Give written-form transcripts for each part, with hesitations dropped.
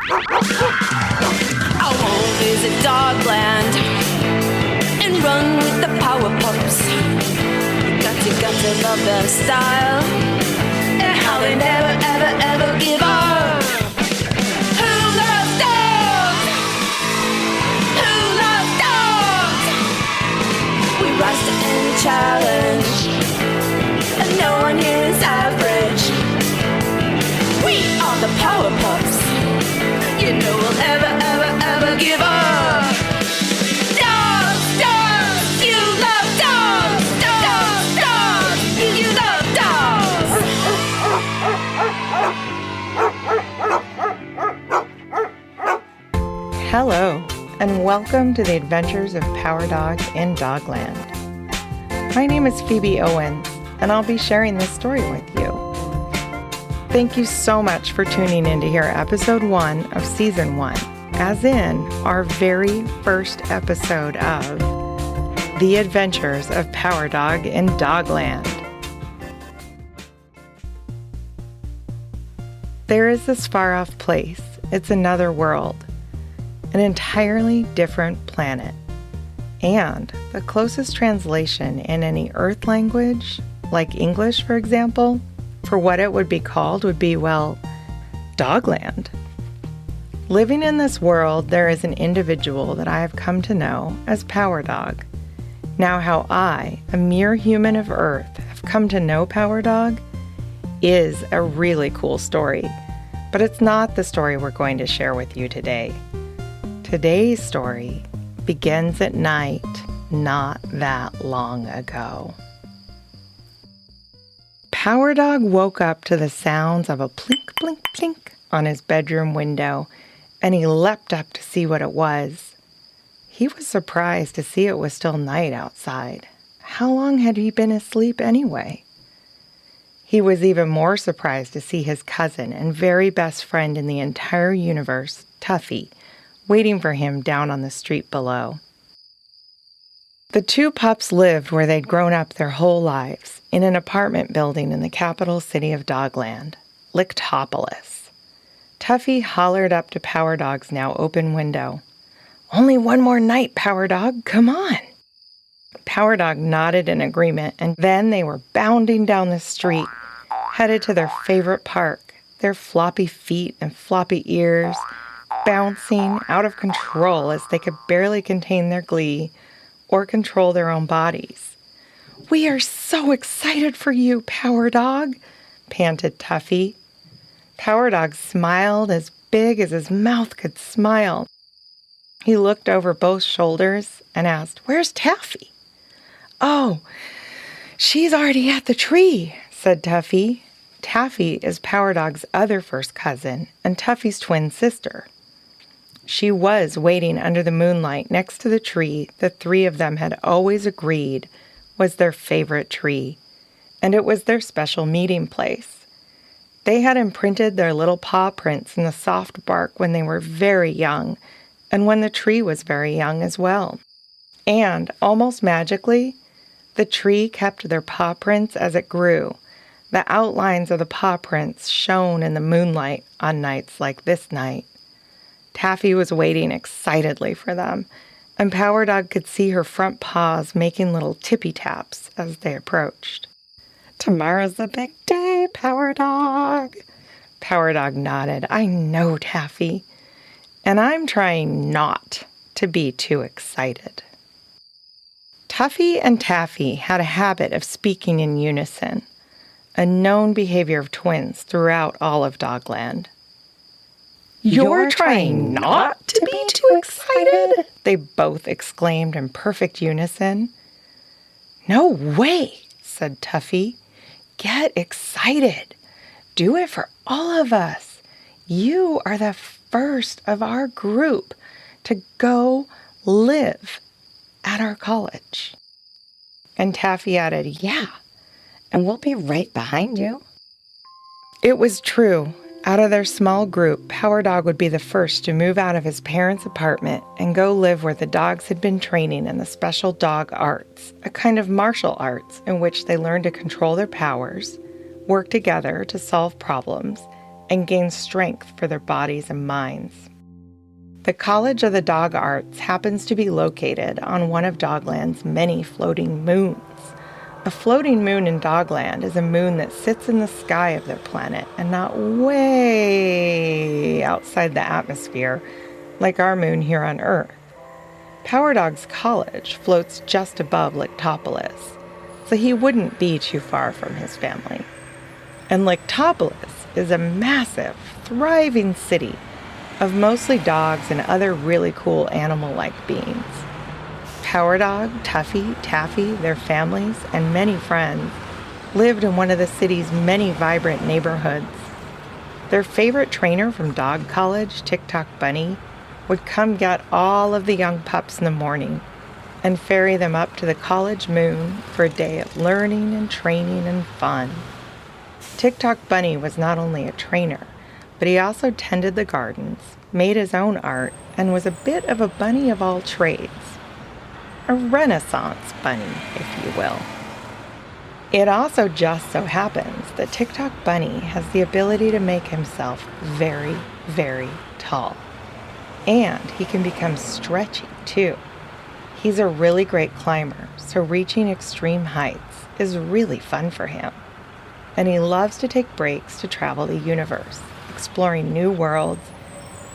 I won't visit Dogland and run with the power pups. Got to love their style and how they never, ever, ever give up. Who loves dogs? Who loves dogs? We rise to any challenge, and no one here is average. We are the power pups. You know we'll ever, ever, ever give up. Dogs, dogs, you love dogs. Dogs, dogs, you love dogs. Hello, and welcome to the adventures of Power Dog in Dogland. My name is Phoebe Owens, and I'll be sharing this story with you. Thank you so much for tuning in to hear episode 1 of season 1, as in our very first episode of The Adventures of Power Dog in Dogland. There is this far-off place. It's another world, an entirely different planet. And the closest translation in any Earth language, like English for example, for what it would be called would be, well, Dogland. Living in this world, there is an individual that I have come to know as Power Dog. Now, how I, a mere human of Earth, have come to know Power Dog is a really cool story, but it's not the story we're going to share with you today. Today's story begins at night, not that long ago. Power Dog woke up to the sounds of a plink, blink, plink on his bedroom window, and he leapt up to see what it was. He was surprised to see it was still night outside. How long had he been asleep anyway? He was even more surprised to see his cousin and very best friend in the entire universe, Tuffy, waiting for him down on the street below. The two pups lived where they'd grown up their whole lives, in an apartment building in the capital city of Dogland, Lictopolis. Tuffy hollered up to Power Dog's now open window. "Only one more night, Power Dog, come on!" Power Dog nodded in agreement, and then they were bounding down the street, headed to their favorite park, their floppy feet and floppy ears, bouncing out of control as they could barely contain their glee or control their own bodies. "We are so excited for you, Power Dog," panted Tuffy. Power Dog smiled as big as his mouth could smile. He looked over both shoulders and asked, "Where's Taffy?" "Oh, she's already at the tree," said Tuffy. Taffy is Power Dog's other first cousin and Tuffy's twin sister. She was waiting under the moonlight next to the tree the three of them had always agreed was their favorite tree, and it was their special meeting place. They had imprinted their little paw prints in the soft bark when they were very young, and when the tree was very young as well. And, almost magically, the tree kept their paw prints as it grew. The outlines of the paw prints shone in the moonlight on nights like this night. Taffy was waiting excitedly for them, and Power Dog could see her front paws making little tippy taps as they approached. "Tomorrow's the big day, Power Dog." Power Dog nodded. "I know, Taffy. And I'm trying not to be too excited." Tuffy and Taffy had a habit of speaking in unison, a known behavior of twins throughout all of Dogland. "You're trying not to be too excited?" they both exclaimed in perfect unison. "No way," said Tuffy. "Get excited. Do it for all of us. You are the first of our group to go live at our college." And Taffy added, "Yeah, and we'll be right behind you." It was true. Out of their small group, Power Dog would be the first to move out of his parents' apartment and go live where the dogs had been training in the special dog arts, a kind of martial arts in which they learned to control their powers, work together to solve problems, and gain strength for their bodies and minds. The College of the Dog Arts happens to be located on one of Dogland's many floating moons. A floating moon in Dogland is a moon that sits in the sky of their planet and not way outside the atmosphere like our moon here on Earth. Power Dog's college floats just above Lictopolis, so he wouldn't be too far from his family. And Lictopolis is a massive, thriving city of mostly dogs and other really cool animal-like beings. Power Dog, Tuffy, Taffy, their families, and many friends lived in one of the city's many vibrant neighborhoods. Their favorite trainer from Dog College, Tock Bunny, would come get all of the young pups in the morning and ferry them up to the college moon for a day of learning and training and fun. Tock Bunny was not only a trainer, but he also tended the gardens, made his own art, and was a bit of a bunny of all trades. A Renaissance bunny, if you will. It also just so happens that Tock Bunny has the ability to make himself very, very tall. And he can become stretchy, too. He's a really great climber, so reaching extreme heights is really fun for him. And he loves to take breaks to travel the universe, exploring new worlds,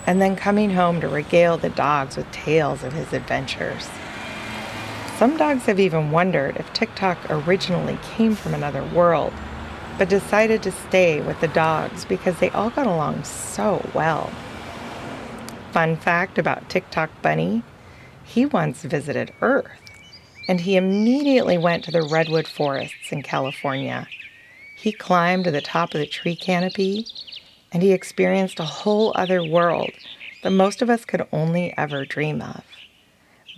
and then coming home to regale the dogs with tales of his adventures. Some dogs have even wondered if Tock originally came from another world, but decided to stay with the dogs because they all got along so well. Fun fact about Tock Bunny, he once visited Earth, and he immediately went to the redwood forests in California. He climbed to the top of the tree canopy, and he experienced a whole other world that most of us could only ever dream of.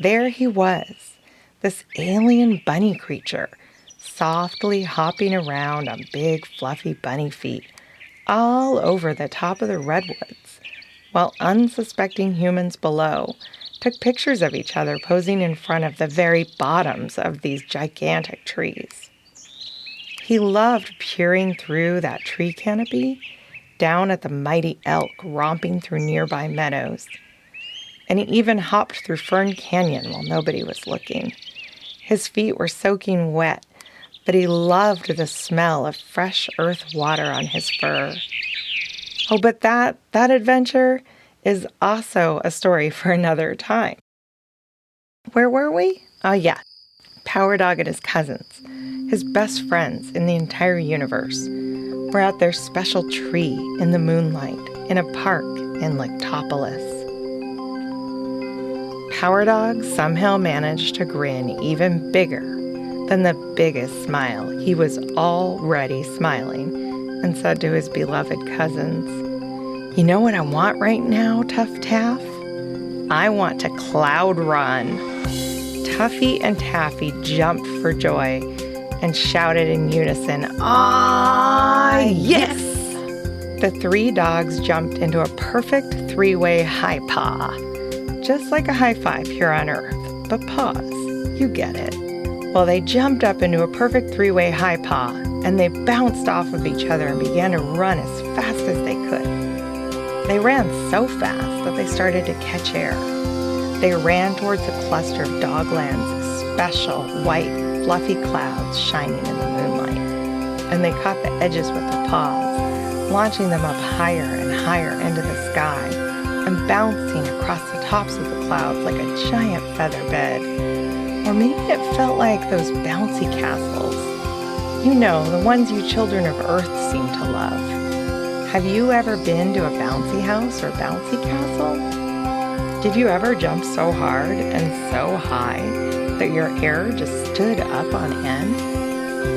There he was, this alien bunny creature, softly hopping around on big, fluffy bunny feet all over the top of the redwoods, while unsuspecting humans below took pictures of each other posing in front of the very bottoms of these gigantic trees. He loved peering through that tree canopy down at the mighty elk romping through nearby meadows. And he even hopped through Fern Canyon while nobody was looking. His feet were soaking wet, but he loved the smell of fresh earth water on his fur. Oh, but that adventure is also a story for another time. Where were we? Oh yeah, Power Dog and his cousins, his best friends in the entire universe, were at their special tree in the moonlight in a park in Lictopolis. Power Dog somehow managed to grin even bigger than the biggest smile. He was already smiling and said to his beloved cousins, "You know what I want right now, Tuff Taff? I want to cloud run." Tuffy and Taffy jumped for joy and shouted in unison, "Ah, yes!" The three dogs jumped into a perfect three-way high paw, just like a high five here on Earth, but pause, you get it. Well, they jumped up into a perfect three-way high paw, and they bounced off of each other and began to run as fast as they could. They ran so fast that they started to catch air. They ran towards a cluster of Dogland's special white, fluffy clouds shining in the moonlight, and they caught the edges with their paws, launching them up higher and higher into the sky, and bouncing across the tops of the clouds like a giant feather bed. Or maybe it felt like those bouncy castles. You know, the ones you children of Earth seem to love. Have you ever been to a bouncy house or bouncy castle? Did you ever jump so hard and so high that your hair just stood up on end?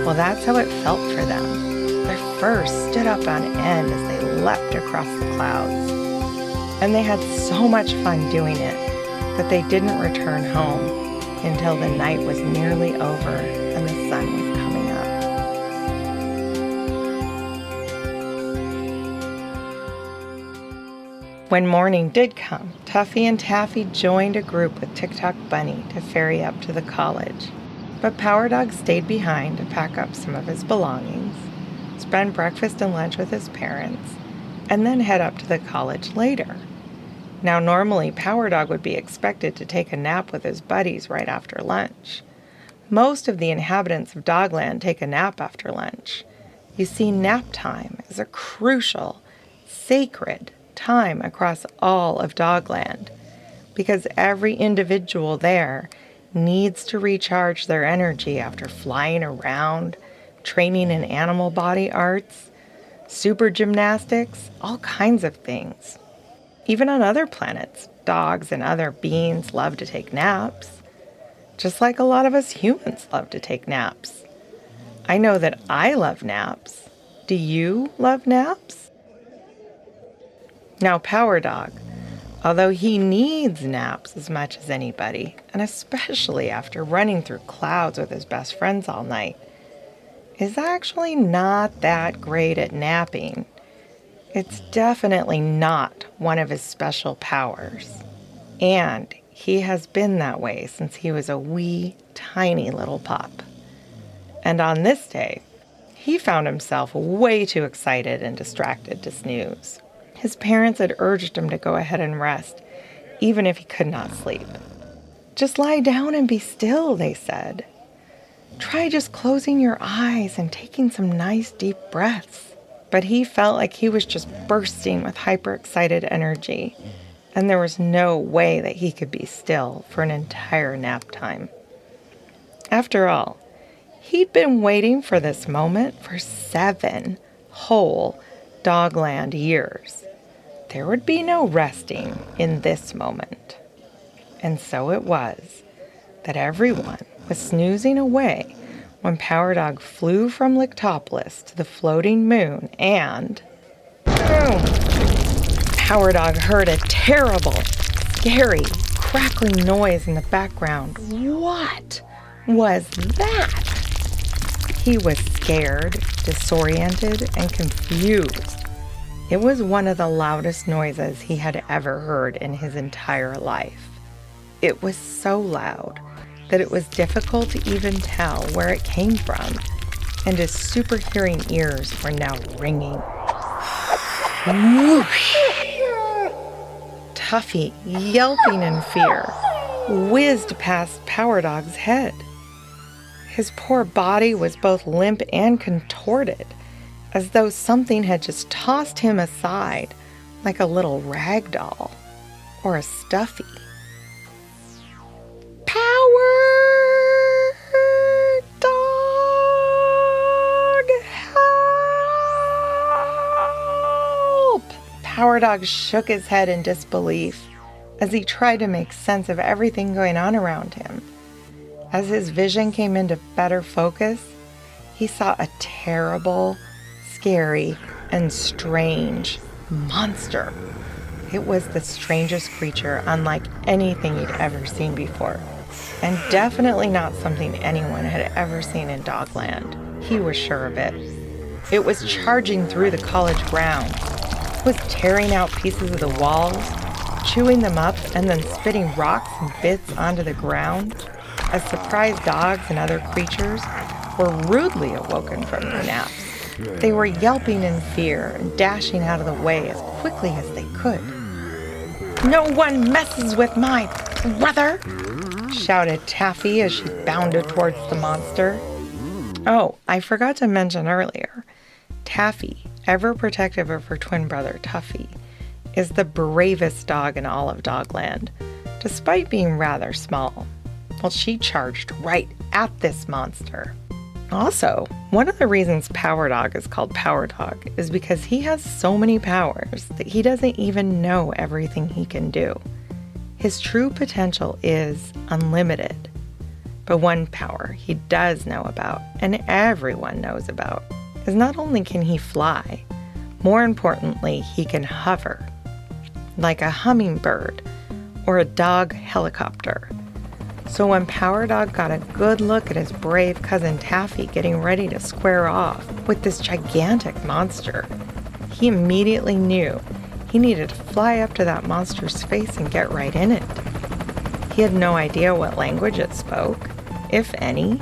Well, that's how it felt for them. Their fur stood up on end as they leapt across the clouds. And they had so much fun doing it that they didn't return home until the night was nearly over and the sun was coming up. When morning did come, Tuffy and Taffy joined a group with Tock Bunny to ferry up to the college. But Power Dog stayed behind to pack up some of his belongings, spend breakfast and lunch with his parents, and then head up to the college later. Now, normally, Power Dog would be expected to take a nap with his buddies right after lunch. Most of the inhabitants of Dogland take a nap after lunch. You see, nap time is a crucial, sacred time across all of Dogland because every individual there needs to recharge their energy after flying around, training in animal body arts, super gymnastics, all kinds of things. Even on other planets, dogs and other beings love to take naps, just like a lot of us humans love to take naps. I know that I love naps. Do you love naps? Now, Power Dog, although he needs naps as much as anybody, and especially after running through clouds with his best friends all night, is actually not that great at napping. It's definitely not one of his special powers. And he has been that way since he was a wee, tiny little pup. And on this day, he found himself way too excited and distracted to snooze. His parents had urged him to go ahead and rest, even if he could not sleep. Just lie down and be still, they said. Try just closing your eyes and taking some nice deep breaths. But he felt like he was just bursting with hyper-excited energy, and there was no way that he could be still for an entire nap time. After all, he'd been waiting for this moment for 7 whole Dogland years. There would be no resting in this moment. And so it was that everyone was snoozing away when Power Dog flew from Lictopolis to the floating moon and... boom! Power Dog heard a terrible, scary, crackling noise in the background. What was that? He was scared, disoriented, and confused. It was one of the loudest noises he had ever heard in his entire life. It was so loud that it was difficult to even tell where it came from, and his super hearing ears were now ringing. Whoosh! Tuffy, yelping in fear, whizzed past Power Dog's head. His poor body was both limp and contorted, as though something had just tossed him aside like a little rag doll or a stuffy. Power Dog, help! Power Dog shook his head in disbelief as he tried to make sense of everything going on around him. As his vision came into better focus, he saw a terrible, scary, and strange monster. It was the strangest creature unlike anything he'd ever seen before, and definitely not something anyone had ever seen in Dogland. He was sure of it. It was charging through the college grounds. It was tearing out pieces of the walls, chewing them up, and then spitting rocks and bits onto the ground, as surprised dogs and other creatures were rudely awoken from their naps. They were yelping in fear and dashing out of the way as quickly as they could. "No one messes with my brother!" shouted Taffy as she bounded towards the monster. Oh, I forgot to mention earlier, Taffy, ever protective of her twin brother Tuffy, is the bravest dog in all of Dogland, despite being rather small. Well, she charged right at this monster. Also, one of the reasons Power Dog is called Power Dog is because he has so many powers that he doesn't even know everything he can do. His true potential is unlimited. But one power he does know about, and everyone knows about, is not only can he fly, more importantly, he can hover, like a hummingbird or a dog helicopter. So when Power Dog got a good look at his brave cousin Taffy getting ready to square off with this gigantic monster, he immediately knew he needed to fly up to that monster's face and get right in it. He had no idea what language it spoke, if any,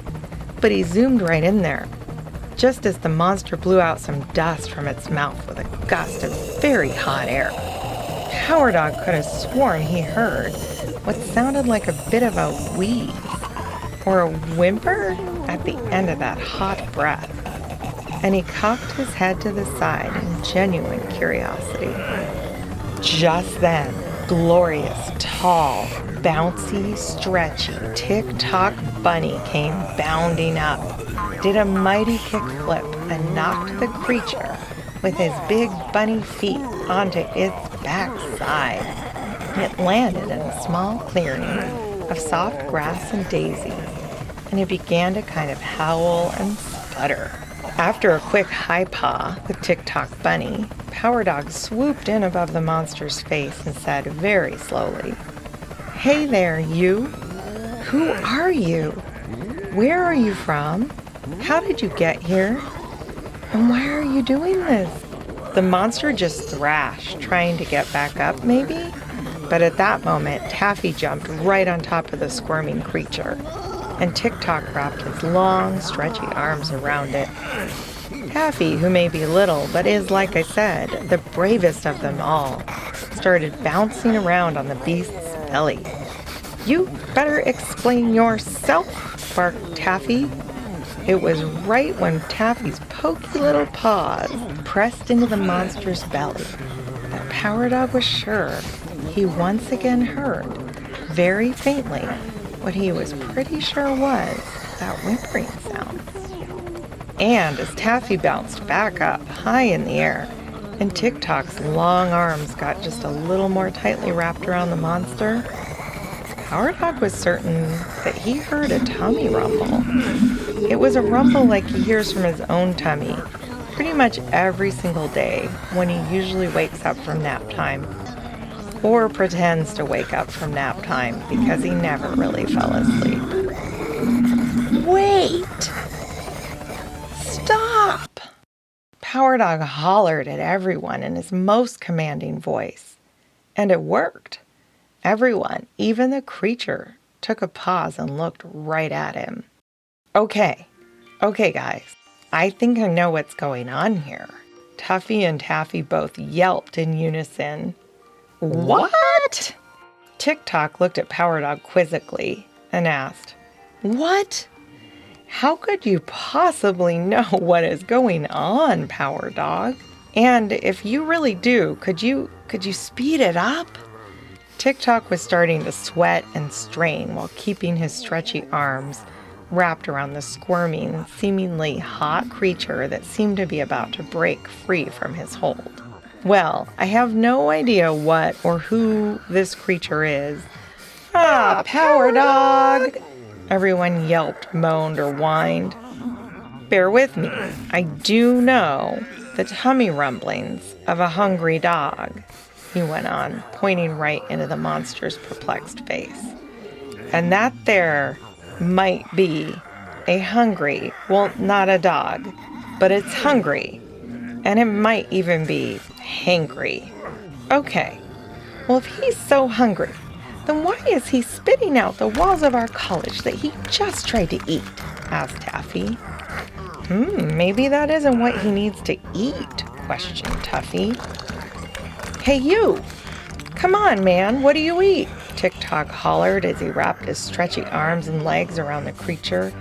but he zoomed right in there, just as the monster blew out some dust from its mouth with a gust of very hot air. Power Dog could have sworn he heard what sounded like a bit of a wheeze or a whimper at the end of that hot breath, and he cocked his head to the side in genuine curiosity. Just then, glorious, tall, bouncy, stretchy Tock Bunny came bounding up, did a mighty kickflip, and knocked the creature with his big bunny feet onto its backside. It landed in a small clearing of soft grass and daisies, and it began to kind of howl and sputter. After a quick high paw with Tock Bunny, Power Dog swooped in above the monster's face and said very slowly, "Hey there, you. Who are you? Where are you from? How did you get here? And why are you doing this?" The monster just thrashed, trying to get back up, maybe? But at that moment, Taffy jumped right on top of the squirming creature, and Tock wrapped his long, stretchy arms around it. Taffy, who may be little, but is, like I said, the bravest of them all, started bouncing around on the beast's belly. "You better explain yourself," barked Taffy. It was right when Taffy's pokey little paws pressed into the monster's belly that Power Dog was sure he once again heard, very faintly, what he was pretty sure was that whimpering sound. And as Taffy bounced back up high in the air, and Tock's long arms got just a little more tightly wrapped around the monster, Power Dog was certain that he heard a tummy rumble. It was a rumble like he hears from his own tummy pretty much every single day when he usually wakes up from nap time, or pretends to wake up from nap time because he never really fell asleep. "Wait! Stop!" Power Dog hollered at everyone in his most commanding voice. And it worked. Everyone, even the creature, took a pause and looked right at him. Okay, guys. I think I know what's going on here." Tuffy and Taffy both yelped in unison. "What?" Tock looked at Power Dog quizzically and asked, "What? How could you possibly know what is going on, Power Dog? And if you really do, could you speed it up?" Tock was starting to sweat and strain while keeping his stretchy arms wrapped around the squirming, seemingly hot creature that seemed to be about to break free from his hold. "Well, I have no idea what or who this creature is." "Ah, Power Dog!" Everyone yelped, moaned, or whined. "Bear with me. I do know the tummy rumblings of a hungry dog," he went on, pointing right into the monster's perplexed face. "And that there might be a hungry, well, not a dog, but it's hungry, and it might even be hangry." "Okay, well, if he's so hungry, then why is he spitting out the walls of our college that he just tried to eat?" asked Taffy. Maybe that isn't what he needs to eat," questioned Tuffy. "Hey, you! Come on, man, what do you eat?" Tock hollered as he wrapped his stretchy arms and legs around the creature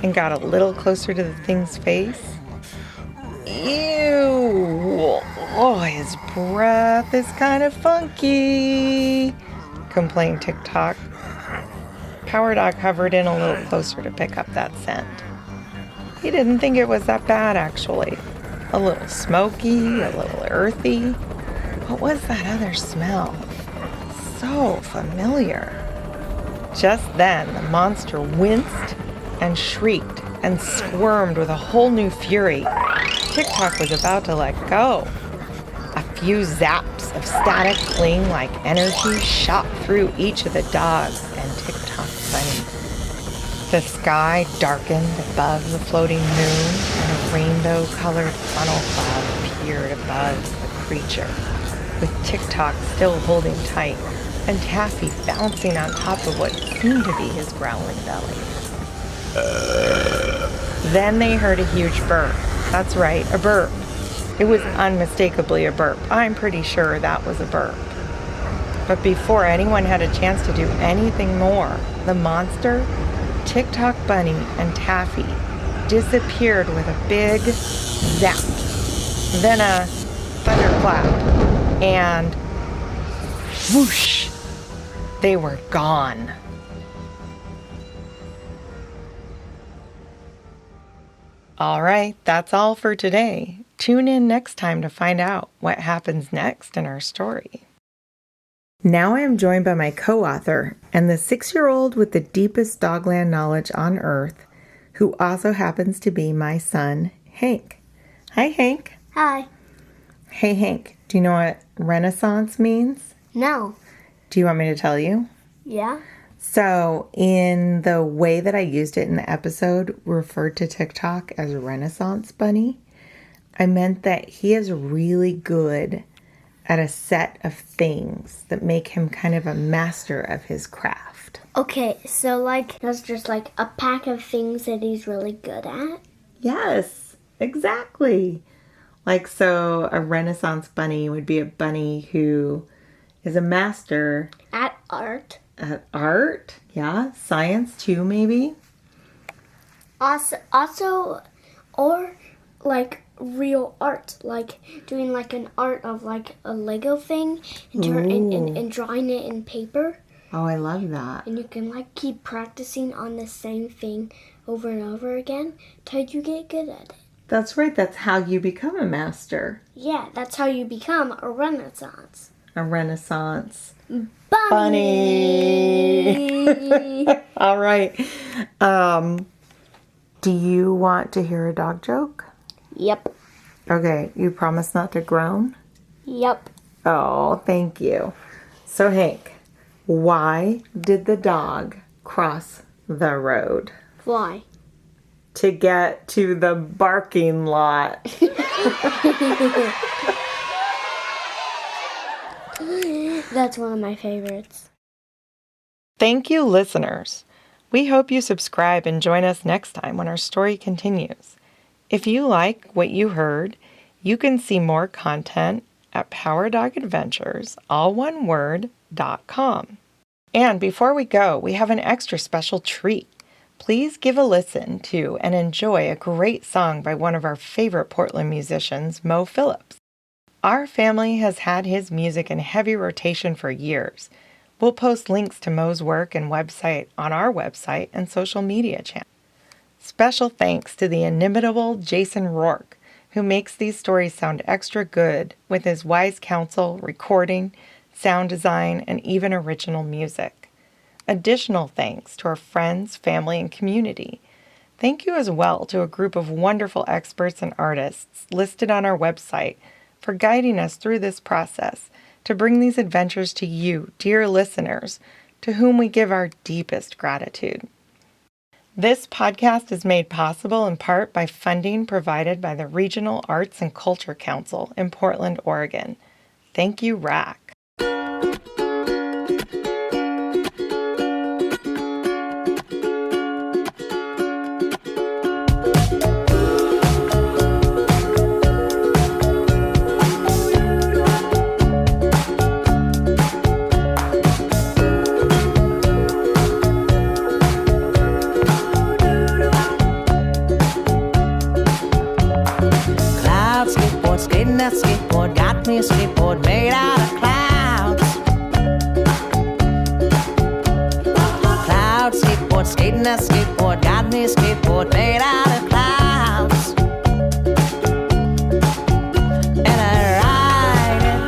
and got a little closer to the thing's face. "Ew! Oh, his breath is kind of funky," complained Tock. Power Dog hovered in a little closer to pick up that scent. He didn't think it was that bad, actually. A little smoky, a little earthy. What was that other smell? So familiar. Just then, the monster winced and shrieked and squirmed with a whole new fury. Tock was about to let go. A few zaps of static fling-like energy shot through each of the dogs and Tock Bunny. The sky darkened above the floating moon, and a rainbow-colored funnel cloud appeared above the creature, with Tock still holding tight and Taffy bouncing on top of what seemed to be his growling belly. Then they heard a huge burp. That's right, a burp. It was unmistakably a burp. I'm pretty sure that was a burp. But before anyone had a chance to do anything more, the monster, Tock Bunny, and Taffy disappeared with a big zap. Then a thunderclap, and whoosh, they were gone. All right, that's all for today. Tune in next time to find out what happens next in our story. Now I am joined by my co-author and the 6-year-old with the deepest Dogland knowledge on Earth, who also happens to be my son, Hank. Hi, Hank. Hi. Hey, Hank, do you know what Renaissance means? No. Do you want me to tell you? Yeah? So, in the way that I used it in the episode, referred to TikTok as Renaissance Bunny, I meant that he is really good at a set of things that make him kind of a master of his craft. Okay, so that's just a pack of things that he's really good at? Yes, exactly. So a Renaissance bunny would be a bunny who is a master At art. at art. Yeah, science too, maybe. Also, or real art, doing an art of a Lego thing and drawing it in paper. Oh, I love that. And you can keep practicing on the same thing over and over again till you get good at it. That's right. That's how you become a master. Yeah, that's how you become a Renaissance A Renaissance bunny. All right. Do you want to hear a dog joke? Yep. Okay, you promise not to groan? Yep. Oh, thank you. So, Hank, why did the dog cross the road? Why? To get to the barking lot. That's one of my favorites. Thank you, listeners. We hope you subscribe and join us next time when our story continues. If you like what you heard, you can see more content at PowerDogAdventures.com. And before we go, we have an extra special treat. Please give a listen to and enjoy a great song by one of our favorite Portland musicians, Mo Phillips. Our family has had his music in heavy rotation for years. We'll post links to Mo's work and website on our website and social media channels. Special thanks to the inimitable Jason Roark, who makes these stories sound extra good with his wise counsel, recording, sound design, and even original music. Additional thanks to our friends, family, and community. Thank you as well to a group of wonderful experts and artists listed on our website for guiding us through this process to bring these adventures to you, dear listeners, to whom we give our deepest gratitude. This podcast is made possible in part by funding provided by the Regional Arts and Culture Council in Portland, Oregon. Thank you, RAC. That skateboard got me a skateboard made out of clouds. Cloud skateboard, skating that skateboard got me a skateboard made out of clouds. And I ride it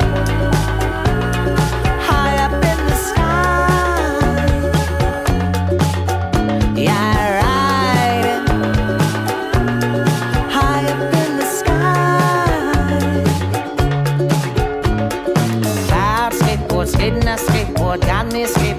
high up in the sky. Yeah, I ride it high up in the sky. Skating that skateboard got me a skateboard.